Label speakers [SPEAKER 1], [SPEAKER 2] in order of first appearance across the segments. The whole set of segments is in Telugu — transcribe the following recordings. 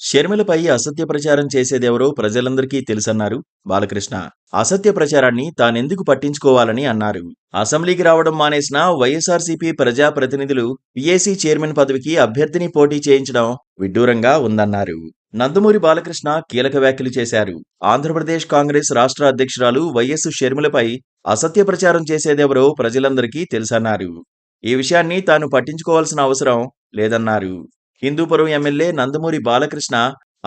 [SPEAKER 1] షర్మిలపై అసత్య ప్రచారం చేసేదెవరో ప్రజలందరికీ తెలుసన్నారు బాలకృష్ణ. అసత్య ప్రచారాన్ని తానెందుకు పట్టించుకోవాలని అన్నారు. అసెంబ్లీకి రావడం మానేసిన వైఎస్ఆర్సీపీ ప్రజాప్రతినిధులు పీఏసీ చైర్మన్ పదవికి అభ్యర్థిని పోటీ చేయించడం విడ్డూరంగా ఉందన్నారు. నందమూరి బాలకృష్ణ కీలక వ్యాఖ్యలు చేశారు. ఆంధ్రప్రదేశ్ కాంగ్రెస్ రాష్ట్ర అధ్యక్షురాలు వైఎస్ షర్మిలపై అసత్య ప్రచారం చేసేదెవరో ప్రజలందరికీ తెలుసన్నారు. ఈ విషయాన్ని తాను పట్టించుకోవాల్సిన అవసరం లేదన్నారు. హిందూపురం ఎమ్మెల్యే నందమూరి బాలకృష్ణ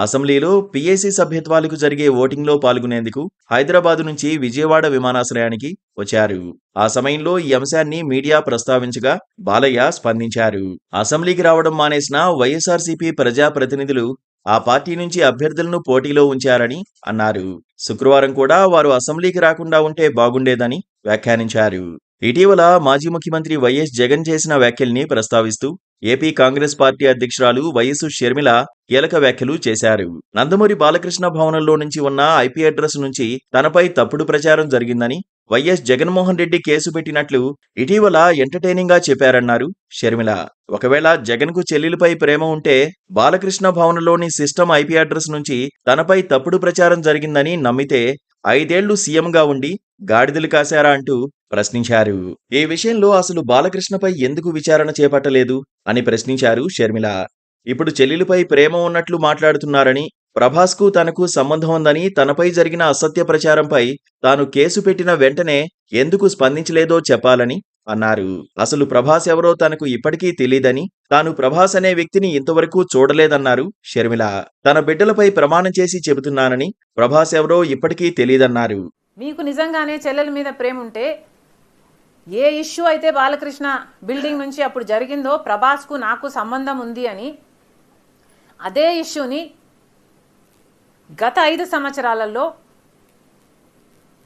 [SPEAKER 1] అసెంబ్లీలో పీఏసీ సభ్యత్వాలకు జరిగే ఓటింగ్లో పాల్గొనేందుకు హైదరాబాదు నుంచి విజయవాడ విమానాశ్రయానికి వచ్చారు. ఆ సమయంలో ఈ అంశాన్ని మీడియా ప్రస్తావించగా బాలయ్య స్పందించారు. అసెంబ్లీకి రావడం మానేసిన వైఎస్ఆర్సీపీ ప్రజాప్రతినిధులు ఆ పార్టీ నుంచి అభ్యర్థులను పోటీలో ఉంచారని అన్నారు. శుక్రవారం కూడా వారు అసెంబ్లీకి రాకుండా ఉంటే బాగుండేదని వ్యాఖ్యానించారు. ఇటీవల మాజీ ముఖ్యమంత్రి వైఎస్ జగన్ చేసిన వ్యాఖ్యల్ని ప్రస్తావిస్తూ ఏపీ కాంగ్రెస్ పార్టీ అధ్యక్షురాలు వైఎస్ షర్మిల కీలక వ్యాఖ్యలు చేశారు. నందమూరి బాలకృష్ణ భవనంలో నుంచి ఉన్న ఐపీ అడ్రస్ నుంచి తనపై తప్పుడు ప్రచారం జరిగిందని, వైఎస్ జగన్మోహన్ రెడ్డి కేసు పెట్టినట్లు ఇటీవల ఎంటర్టైనింగ్ గా చెప్పారన్నారు షర్మిల. ఒకవేళ జగన్ కు చెల్లెలిపై ప్రేమ ఉంటే బాలకృష్ణ భవనంలోని సిస్టమ్ ఐపీ అడ్రస్ నుంచి తనపై తప్పుడు ప్రచారం జరిగిందని నమ్మితే 5 ఏళ్లు సీఎంగా ఉండి గాడిదలు కాశారా అంటూ ప్రశ్నించారు. ఈ విషయంలో అసలు బాలకృష్ణపై ఎందుకు విచారణ చేపట్టలేదు అని ప్రశ్నించారు షర్మిల. ఇప్పుడు చెల్లెలిపై ప్రేమ ఉన్నట్లు మాట్లాడుతున్నారని, ప్రభాస్ కు తనకు సంబంధం ఉందని, తనపై జరిగిన అసత్య ప్రచారంపై తాను కేసు పెట్టిన వెంటనే ఎందుకు స్పందించలేదో చెప్పాలని అన్నారు. అసలు ప్రభాస్ ఎవరో తనకు ఇప్పటికీ తెలీదని, తాను ప్రభాస్ అనే వ్యక్తిని ఇంతవరకు చూడలేదన్నారు షర్మిల. తన బిడ్డలపై ప్రమాణం చేసి చెబుతున్నానని, ప్రభాస్ ఎవరో ఇప్పటికీ తెలీదన్నారు.
[SPEAKER 2] మీకు నిజంగానే చెల్లెల మీద ప్రేమ ఉంటే ఏ ఇష్యూ అయితే బాలకృష్ణ బిల్డింగ్ నుంచి అప్పుడు జరిగిందో ప్రభాస్కు నాకు సంబంధం ఉంది అని, అదే ఇష్యూని గత 5 సంవత్సరాలలో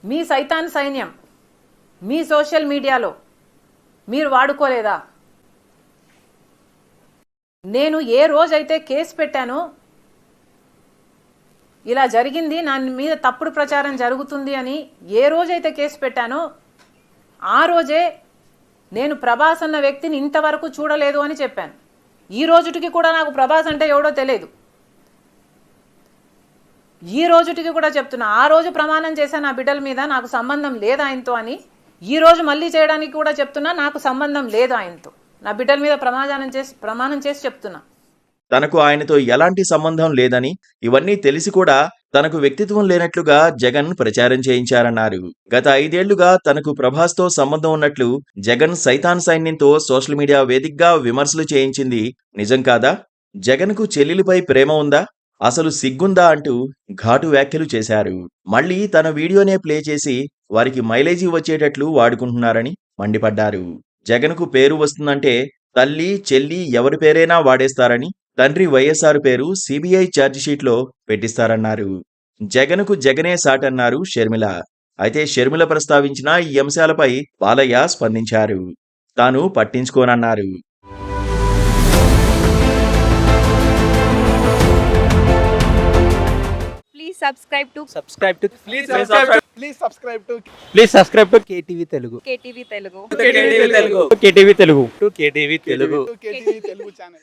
[SPEAKER 2] మీ సైతాన్ సైన్యం మీ సోషల్ మీడియాలో మీరు వాడుకోలేదా? నేను ఏ రోజైతే కేసు పెట్టానో, ఇలా జరిగింది, నా మీద తప్పుడు ప్రచారం జరుగుతుంది అని ఏ రోజైతే కేసు పెట్టానో ఆ రోజే నేను ప్రభాస్ అన్న వ్యక్తిని ఇంతవరకు చూడలేదు అని చెప్పాను. ఈ రోజుటికి కూడా నాకు ప్రభాస్ అంటే ఎవడో తెలియదు. ఈ రోజుటికి కూడా చెప్తున్నా, ఆ రోజు ప్రమాణం చేశాను నా బిడ్డల మీద నాకు సంబంధం లేదు ఆయనతో అని. ఈ రోజు మళ్ళీ చేయడానికి కూడా చెప్తున్నా నాకు సంబంధం లేదు ఆయనతో. నా బిడ్డల మీద ప్రమాణం చేసి చెప్తున్నా
[SPEAKER 1] తనకు ఆయనతో ఎలాంటి సంబంధం లేదని, ఇవన్నీ తెలిసి కూడా తనకు వ్యక్తిత్వం లేనట్లుగా జగన్ ప్రచారం చేయించారన్నారు. గత 5 ఏళ్లుగా తనకు ప్రభాస్తో సంబంధం ఉన్నట్లు జగన్ సైతాన్ సైన్యంతో సోషల్ మీడియా వేదికగా విమర్శలు చేయించింది నిజం కాదా? జగన్కు చెల్లెలిపై ప్రేమ ఉందా? అసలు సిగ్గుందా అంటూ ఘాటు వ్యాఖ్యలు చేశారు. మళ్లీ తన వీడియోనే ప్లే చేసి వారికి మైలేజీ వచ్చేటట్లు వాడుకుంటున్నారని మండిపడ్డారు. జగన్కు పేరు వస్తుందంటే తల్లి, చెల్లి ఎవరి పేరైనా వాడేస్తారని, తండ్రి వైఎస్ఆర్ పేరు సిబిఐ ఛార్జిషీట్లో పెట్టిస్తారన్నారు. జగన్కు జగనే సాటన్నారు షర్మిల. అయితే షర్మిల ప్రస్తావించిన ఈ అంశాలపై బాలయ్య స్పందించారు. తాను పట్టించుకోనన్నారు.
[SPEAKER 3] subscribe to
[SPEAKER 4] KTV Telugu.
[SPEAKER 3] KTV Telugu channel.